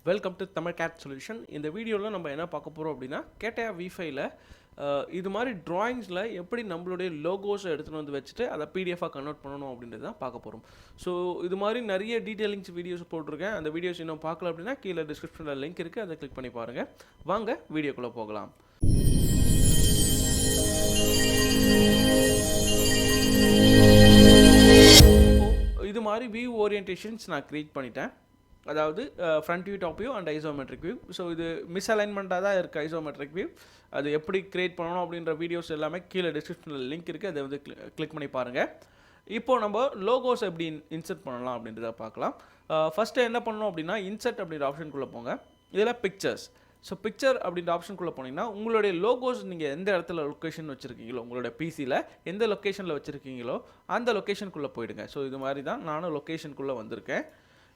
Welcome to Tamil gate solution. இந்த வீடியோவில் நம்ம என்ன பார்க்க போகிறோம் அப்படின்னா, கேட்டியா V5ல இது மாதிரி ட்ராயிங்ஸில் எப்படி நம்மளுடைய லோகோஸை எடுத்துகிட்டு வந்து வச்சுட்டு அதை பிடிஎஃபாக கன்வெர்ட் பண்ணணும் அப்படின்றது தான் பார்க்க போகிறோம். ஸோ இது மாதிரி நிறைய டீட்டெயிலிங்ஸ் வீடியோஸ் போட்டிருக்கேன். அந்த வீடியோஸ் இன்னும் பார்க்கல அப்படின்னா கீழே டிஸ்கிரிப்ஷனில் லிங்க் இருக்குது, அதை கிளிக் பண்ணி பாருங்கள். வாங்க வீடியோக்குள்ளே போகலாம். இது மாதிரி வியூ ஓரியன்டேஷன்ஸ் நான் க்ரியேட் பண்ணிட்டேன். அதாவது front view, top view and isometric view. So இது மிஸ்அலைன்மெண்ட்டாக தான் இருக்குது ஐசோமெட்ரிக் வியூ. அது எப்படி க்ரியேட் பண்ணணும் அப்படின்ற வீடியோஸ் எல்லாமே கீழே டிஸ்கிரிப்ஷனில் லிங்க் இருக்குது, அதை வந்து கிளிக் பண்ணி பாருங்கள். இப்போது நம்ம லோகோஸ் எப்படி இன்செர்ட் பண்ணலாம் அப்படின்றத பார்க்கலாம். ஃபஸ்ட்டு என்ன பண்ணணும் அப்படின்னா, இன்செர்ட் அப்படின்ற ஆப்ஷனுக்குள்ளே போங்க. இதில் பிக்சர்ஸ். ஸோ பிக்சர் அப்படின்ற ஆப்ஷனுக்குள்ளே போனீங்கன்னா உங்களுடைய லோகோஸ் நீங்கள் எந்த இடத்துல லொக்கேஷன் வச்சுருக்கீங்களோ, உங்களோட பிசியில் எந்த லொக்கேஷனில் வச்சுருக்கீங்களோ அந்த லொக்கேஷனுக்குள்ளே போயிடுங்க. ஸோ இது மாதிரி தான் நானும் லொக்கேஷனுக்குள்ளே வந்திருக்கேன்.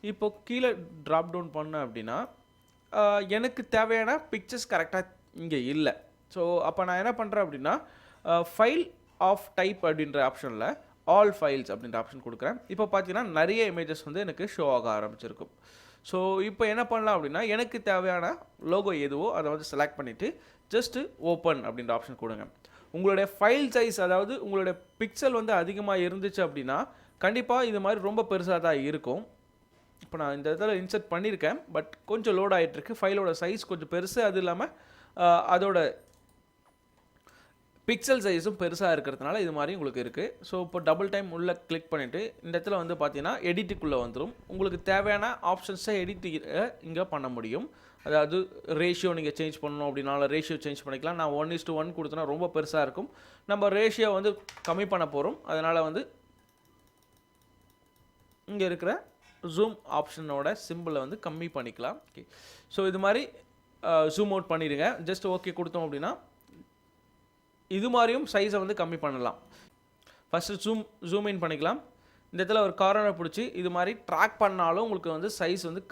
இப்போது கீழே ட்ராப் டவுன் பண்ணேன் அப்படின்னா எனக்கு தேவையான பிக்சர்ஸ் கரெக்டாக இங்கே இல்லை. ஸோ அப்போ நான் என்ன பண்ணுறேன் அப்படின்னா, ஃபைல் ஆஃப் டைப் அப்படின்ற ஆப்ஷனில் ஆல் ஃபைல்ஸ் அப்படின்ற ஆப்ஷன் கொடுக்குறேன். இப்போ பார்த்தீங்கன்னா நிறைய இமேஜஸ் வந்து எனக்கு ஷோ ஆக ஆரம்பிச்சிருக்கும். ஸோ இப்போ என்ன பண்ணலாம் அப்படின்னா, எனக்கு தேவையான லோகோ எதுவோ அதை வந்து செலக்ட் பண்ணிவிட்டு ஜஸ்ட்டு ஓப்பன் அப்படின்ற ஆப்ஷன் கொடுங்க. உங்களுடைய ஃபைல் சைஸ், அதாவது உங்களுடைய பிக்சல் வந்து அதிகமாக இருந்துச்சு அப்படின்னா கண்டிப்பாக இது மாதிரி ரொம்ப பெருசாக தான் இருக்கும். இப்போ நான் இந்த இடத்துல இன்செர்ட் பண்ணியிருக்கேன், பட் கொஞ்சம் லோட் ஆகிட்டுருக்கு. ஃபைலோட சைஸ் கொஞ்சம் பெருசு, அது இல்லாமல் அதோட பிக்சல் சைஸும் பெருசாக இருக்கிறதுனால இது மாதிரி உங்களுக்கு இருக்குது. ஸோ இப்போ டபுள் டைம் உள்ளே கிளிக் பண்ணிவிட்டு இந்த இடத்துல வந்து பார்த்தீங்கன்னா எடிட்டுக்குள்ளே வந்துடும். உங்களுக்கு தேவையான ஆப்ஷன்ஸை எடிட் இங்கே பண்ண முடியும். அதாவது ரேஷியோ நீங்கள் சேஞ்ச் பண்ணணும் அப்படின்னால ரேஷியோ சேஞ்ச் பண்ணிக்கலாம். நான் 1:1 கொடுத்தனா ரொம்ப பெருசாக இருக்கும். நம்ம ரேஷியோ வந்து கம்மி பண்ண போகிறோம். அதனால் வந்து இங்கே இருக்கிற ஜூம் ஆப்ஷனோட சிம்பிளை வந்து கம்மி பண்ணிக்கலாம். ஓகே, ஸோ இது மாதிரி ஜூம் அவுட் பண்ணிடுங்க. ஜஸ்ட் ஓகே கொடுத்தோம் அப்படின்னா இது மாதிரியும் சைஸை வந்து கம்மி பண்ணலாம். ஃபஸ்ட்டு ஜூம் இன் பண்ணிக்கலாம். இந்த இடத்துல ஒரு கார்னரை பிடிச்சி இது மாதிரி ட்ராக் பண்ணாலும் உங்களுக்கு வந்து சைஸ் வந்து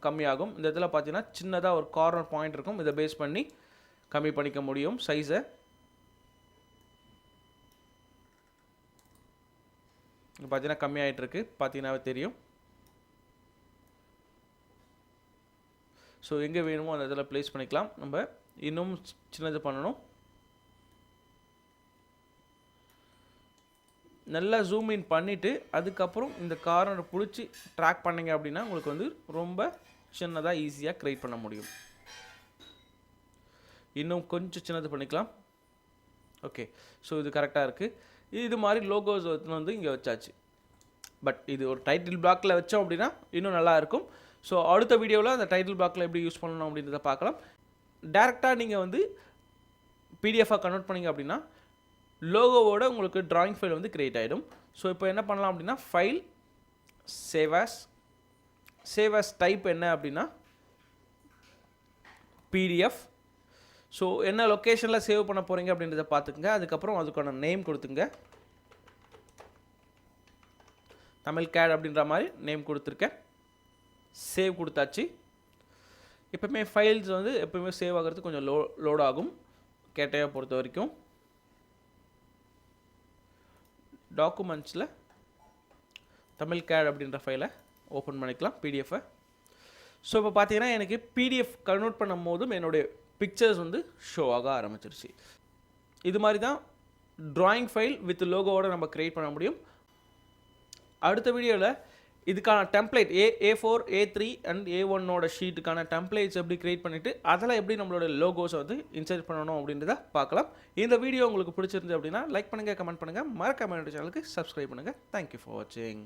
கம்மியாகும். இந்த இடத்துல பார்த்தீங்கன்னா சின்னதாக ஒரு கார்னர் பாயிண்ட் இருக்கும், இதை பேஸ் பண்ணி கம்மி பண்ணிக்க முடியும் சைஸை. இங்கே பார்த்தீங்கன்னா கம்மியாகிட்டு இருக்கு, பார்த்தீங்கன்னாவே தெரியும். ஸோ எங்கே வேணுமோ அந்த இதில் ப்ளேஸ் பண்ணிக்கலாம். நம்ம இன்னும் சின்னது பண்ணணும். நல்லா ஜூம் இன் பண்ணிவிட்டு அதுக்கப்புறம் இந்த கார்னரை பிடிச்சி ட்ராக் பண்ணிங்க அப்படின்னா உங்களுக்கு வந்து ரொம்ப சின்னதாக ஈஸியாக க்ரியேட் பண்ண முடியும். இன்னும் கொஞ்சம் சின்னது பண்ணிக்கலாம். ஓகே, ஸோ இது கரெக்டாக இருக்குது. இது மாதிரி லோகோஸ் வந்து இங்கே வச்சாச்சு. பட் இது ஒரு டைட்டில் பிளாக்கில் வச்சோம் அப்படின்னா இன்னும் நல்லா இருக்கும். ஸோ அடுத்த வீடியோவில் அந்த டைட்டில் பிளாக்கில் எப்படி யூஸ் பண்ணணும் அப்படின்றத பார்க்கலாம். டேரெக்டாக நீங்கள் வந்து பிடிஎஃபாக கன்வெர்ட் பண்ணிங்க அப்படின்னா லோகோவோட உங்களுக்கு ட்ராயிங் ஃபைல் வந்து க்ரியேட் ஆகிடும். ஸோ இப்போ என்ன பண்ணலாம் அப்படின்னா, ஃபைல் சேவ் ஆஸ் டைப் என்ன அப்படின்னா பிடிஎஃப். ஸோ என்ன லொக்கேஷனில் சேவ் பண்ண போகிறீங்க அப்படின்றத பார்த்துக்குங்க. அதுக்கப்புறம் அதுக்கான நேம் கொடுத்துங்க. தமிழ் கேட் அப்படின்ற மாதிரி நேம் கொடுத்துருக்கேன். சேவ் கொடுத்தாச்சு. எப்பவுமே ஃபைல்ஸ் வந்து எப்பவுமே சேவ் ஆகிறதுக்கு கொஞ்சம் லோட் ஆகும் கேட்டையை பொறுத்த வரைக்கும். டாக்குமெண்ட்ஸில் தமிழ் கேட் அப்படின்ற ஃபைலை ஓப்பன் பண்ணிக்கலாம், பிடிஎஃபை. ஸோ இப்போ பார்த்தீங்கன்னா எனக்கு பிடிஎஃப் கன்வெர்ட் பண்ணும் போதும் என்னுடைய பிக்சர்ஸ் வந்து ஷோ ஆக ஆரம்பிச்சிருச்சு. இது மாதிரி தான் ட்ராயிங் ஃபைல் வித் லோகோவோட நம்ம க்ரியேட் பண்ண முடியும். அடுத்த வீடியோவில் இதுக்கான டெம்ப்ளேட் A4, A3 அண்ட் A1ஓட ஷீட்டுக்கான டெம்ப்ளேட்ஸ் எப்படி க்ரியேட் பண்ணிவிட்டு அதில் எப்படி நம்மளோட லோகோஸை வந்து இன்சர்ட் பண்ணணும் அப்படின்றத பார்க்கலாம். இந்த வீடியோ உங்களுக்கு பிடிச்சிருந்து அப்படின்னா லைக் பண்ணுங்கள், கமெண்ட் பண்ணுங்கள், மறக்காம என்னோட சேனலுக்கு சப்ஸ்கிரைப் பண்ணுங்கள். தேங்க்யூ ஃபார் வாட்சிங்.